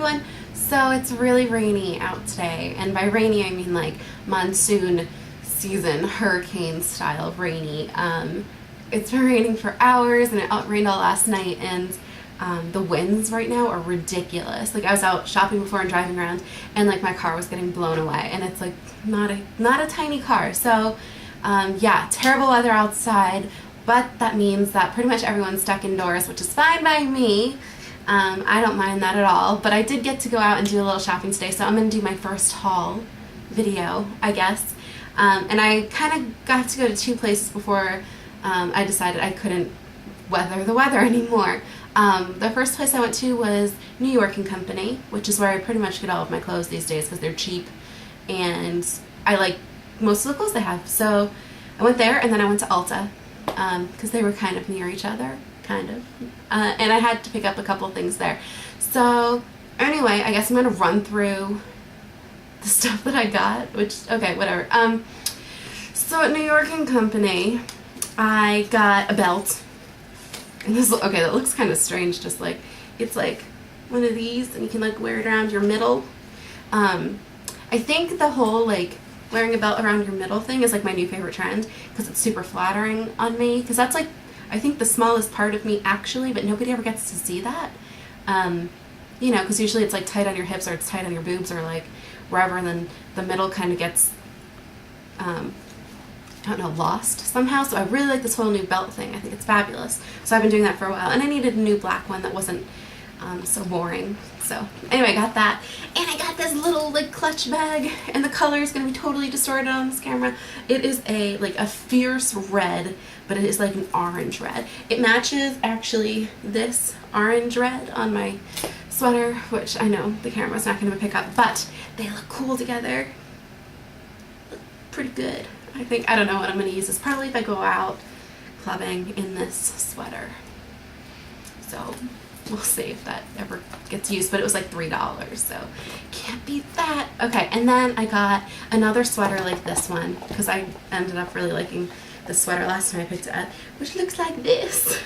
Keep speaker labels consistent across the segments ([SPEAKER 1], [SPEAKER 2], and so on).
[SPEAKER 1] everyone. So it's really rainy out today, and by rainy I mean like monsoon season, hurricane style rainy. It's been raining for hours, and it rained all last night, and the winds right now are ridiculous. Like I was out shopping before and driving around, and like my car was getting blown away, and it's like not a tiny car. So yeah, terrible weather outside, but that means that pretty much everyone's stuck indoors, which is fine by me. I don't mind that at all, but I did get to go out and do a little shopping today, so I'm going to do my first haul video, I guess. And I kind of got to go to two places before I decided I couldn't weather the weather anymore. The first place I went to was New y&co, which is where I pretty much get all of my clothes these days because they're cheap, and I like most of the clothes they have. So I went there, and then I went to Ulta because they were kind of near each other. Kind of. And I had to pick up a couple of things there. So anyway, I guess I'm going to run through the stuff that I got, which, okay, whatever. So at New y&co, I got a belt. And this, okay, that looks kind of strange, just like, it's like one of these, and you can like wear it around your middle. I think the whole like wearing a belt around your middle thing is like my new favorite trend, because it's super flattering on me, because that's like I think the smallest part of me actually, but nobody ever gets to see that. You know, because usually it's like tight on your hips, or it's tight on your boobs, or like wherever, and then the middle kind of gets, I don't know, lost somehow. So I really like this whole new belt thing. I think it's fabulous. So I've been doing that for a while, and I needed a new black one that wasn't so boring. So anyway, I got that, and I got this little like clutch bag, and the color is going to be totally distorted on this camera. It is a like a fierce red, but it is like an orange red. It matches actually this orange red on my sweater, which I know the camera's not going to pick up, but they look cool together. Look pretty good. I think, I don't know what I'm going to use this. Probably if I go out clubbing in this sweater. So we'll see if that ever gets used, but it was like $3, so can't beat that. Okay, and then I got another sweater like this one, because I ended up really liking the sweater last time I picked it up, which looks like this.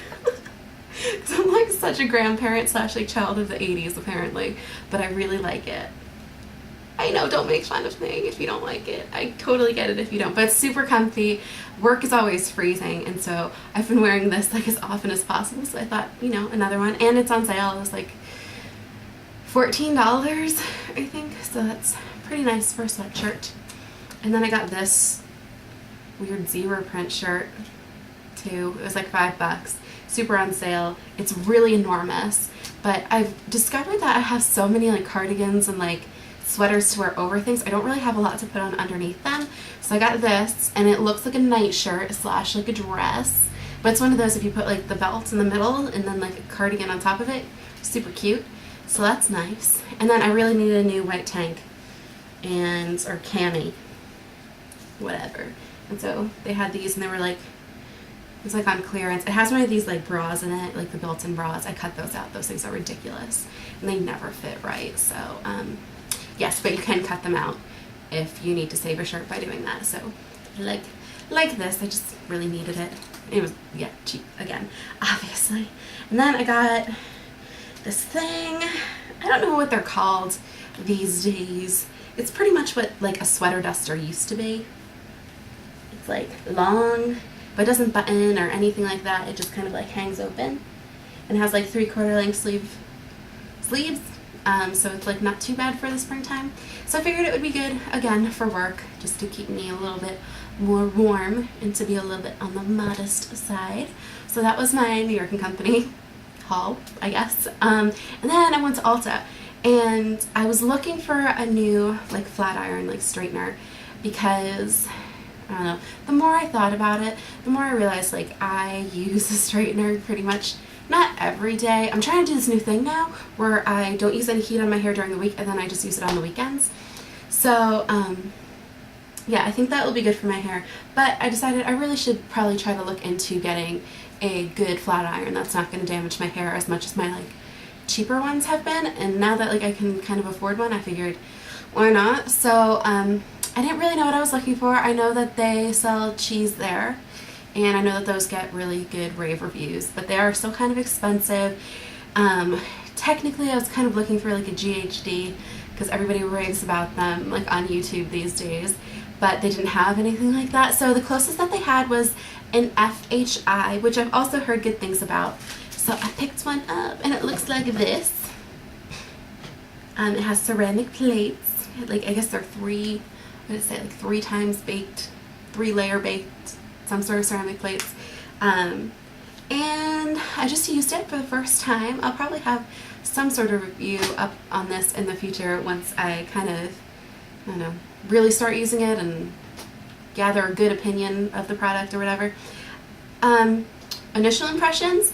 [SPEAKER 1] So I'm like such a grandparent slash like child of the 80s apparently, but I really like it. I know, don't make fun of me if you don't like it. I totally get it if you don't, but it's super comfy. Work is always freezing, and so I've been wearing this like as often as possible, so I thought, you know, another one, and it's on sale. It was like $14, I think, so that's pretty nice for a sweatshirt. And then I got this weird zebra print shirt too. It was like $5, super on sale. It's really enormous, but I've discovered that I have so many like cardigans and like sweaters to wear over things. I don't really have a lot to put on underneath them, so I got this, and it looks like a nightshirt slash like a dress, but it's one of those if you put like the belt in the middle and then like a cardigan on top of it. Super cute, so that's nice. And then I really needed a new white tank and or cami, whatever, and so they had these, and they were like, it was like on clearance. It has one of these like bras in it, like the built-in bras. I cut those out. Those things are ridiculous, and they never fit right. So yes, but you can cut them out if you need to save a shirt by doing that. So like this, I just really needed it. It was, yeah, cheap again, obviously. And then I got this thing. I don't know what they're called these days. It's pretty much what like a sweater duster used to be. It's like long, but it doesn't button or anything like that. It just kind of like hangs open and has like 3/4 length sleeves. So it's like not too bad for the springtime. So I figured it would be good again for work, just to keep me a little bit more warm and to be a little bit on the modest side. So that was my New y&co haul, I guess. And then I went to Ulta, and I was looking for a new like flat iron like straightener, because I don't know, the more I thought about it, the more I realized like I use a straightener pretty much not every day. I'm trying to do this new thing now where I don't use any heat on my hair during the week, and then I just use it on the weekends. So yeah, I think that will be good for my hair, but I decided I really should probably try to look into getting a good flat iron that's not going to damage my hair as much as my like cheaper ones have been. And now that like I can kind of afford one, I figured why not. So I didn't really know what I was looking for. I know that they sell cheese there, and I know that those get really good rave reviews, but they are still kind of expensive. $10 technically I was kind of looking for like a GHD because everybody raves about them like on YouTube these days, but they didn't have anything like that. So the closest that they had was an FHI, which I've also heard good things about. So I picked one up and it looks like this. It has ceramic plates, like I guess they're three, what did it say, like 3 times baked, 3-layer baked, some sort of ceramic plates. And I just used it for the first time. I'll probably have some sort of review up on this in the future once I kind of, I don't know, really start using it and gather a good opinion of the product or whatever. Initial impressions,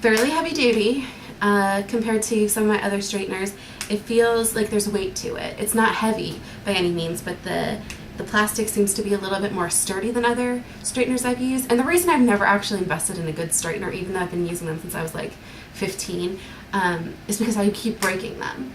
[SPEAKER 1] fairly heavy duty compared to some of my other straighteners. It feels like there's weight to it. It's not heavy by any means, but the plastic seems to be a little bit more sturdy than other straighteners I've used. And the reason I've never actually invested in a good straightener, even though I've been using them since I was like 15, is because I keep breaking them.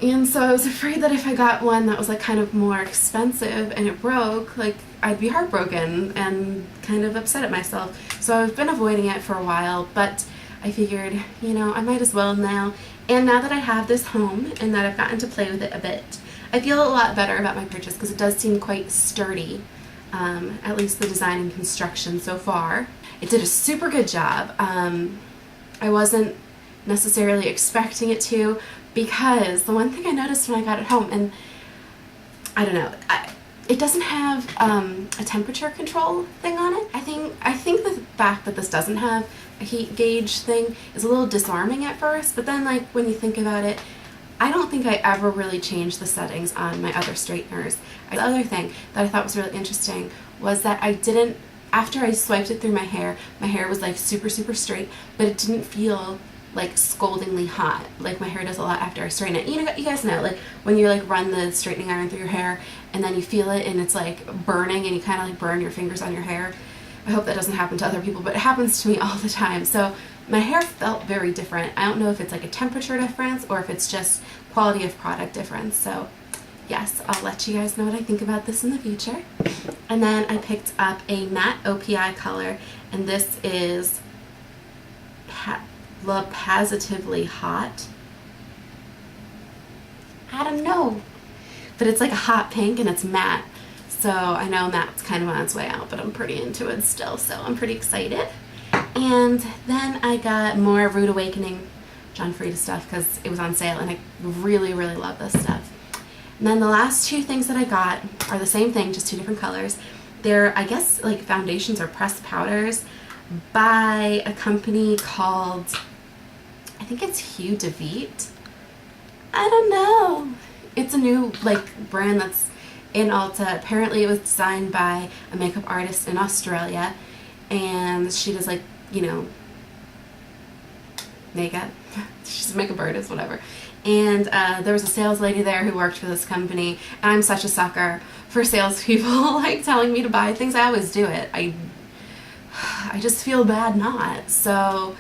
[SPEAKER 1] And so I was afraid that if I got one that was like kind of more expensive and it broke, like I'd be heartbroken and kind of upset at myself. So I've been avoiding it for a while, but I figured, you know, I might as well now. And now that I have this home and that I've gotten to play with it a bit, I feel a lot better about my purchase because it does seem quite sturdy, at least the design and construction so far. It did a super good job. I wasn't necessarily expecting it to, because the one thing I noticed when I got it home, and I don't know, it doesn't have a temperature control thing on it. I think the fact that this doesn't have a heat gauge thing is a little disarming at first, but then like when you think about it, I don't think I ever really changed the settings on my other straighteners. The other thing that I thought was really interesting was that I didn't, after I swiped it through my hair was like super straight, but it didn't feel like scaldingly hot like my hair does a lot after I straighten it. You know, you guys know, like when you like run the straightening iron through your hair and then you feel it and it's like burning and you kind of like burn your fingers on your hair. I hope that doesn't happen to other people, but it happens to me all the time. So my hair felt very different. I don't know if it's like a temperature difference or if it's just quality of product difference. So yes, I'll let you guys know what I think about this in the future. And then I picked up a matte OPI color, and this is Positively Hot. I don't know, but it's like a hot pink and it's matte. So I know matte's kind of on its way out, but I'm pretty into it still, so I'm pretty excited. And then I got more Rude Awakening John Frieda stuff because it was on sale and I really love this stuff. And then the last 2 things that I got are the same thing, just 2 different colors. They're, I guess, like foundations or pressed powders by a company called, I think it's Hue de Vite. I don't know. It's a new like brand that's in Ulta. Apparently it was designed by a makeup artist in Australia, and she does like, you know, makeup. She's a makeup artist, whatever. And there was a sales lady there who worked for this company, and I'm such a sucker for salespeople like telling me to buy things. I always do it. I just feel bad not. So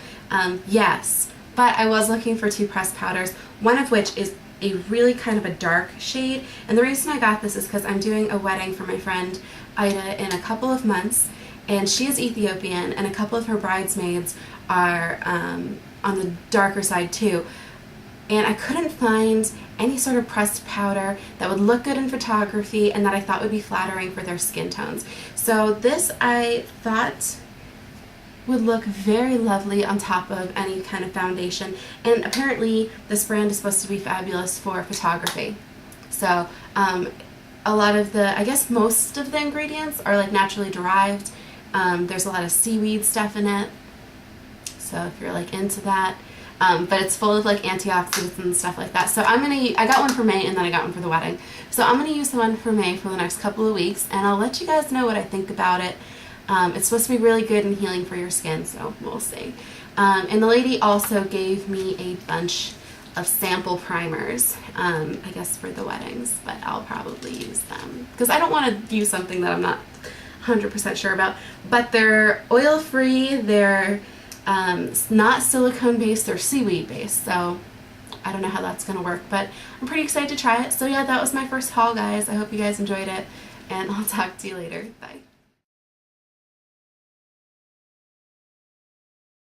[SPEAKER 1] yes, but I was looking for 2 pressed powders, one of which is a really kind of a dark shade. And the reason I got this is because I'm doing a wedding for my friend Ida in a couple of months, and she is Ethiopian, and a couple of her bridesmaids are on the darker side too. And I couldn't find any sort of pressed powder that would look good in photography and that I thought would be flattering for their skin tones. So this I thought would look very lovely on top of any kind of foundation, and apparently this brand is supposed to be fabulous for photography. So a lot of the, I guess most of the ingredients are like naturally derived. There's a lot of seaweed stuff in it, so if you're like into that, but it's full of like antioxidants and stuff like that. So I got one for May and then I got one for the wedding. So I'm gonna use the one for May for the next couple of weeks, and I'll let you guys know what I think about it. It's supposed to be really good and healing for your skin, so we'll see. And the lady also gave me a bunch of sample primers, I guess for the weddings, but I'll probably use them because I don't want to use something that I'm not 100% sure about. But they're oil-free, they're not silicone-based, they're seaweed-based, so I don't know how that's going to work, but I'm pretty excited to try it. So yeah, that was my first haul, guys. I hope you guys enjoyed it, and I'll talk to you later. Bye.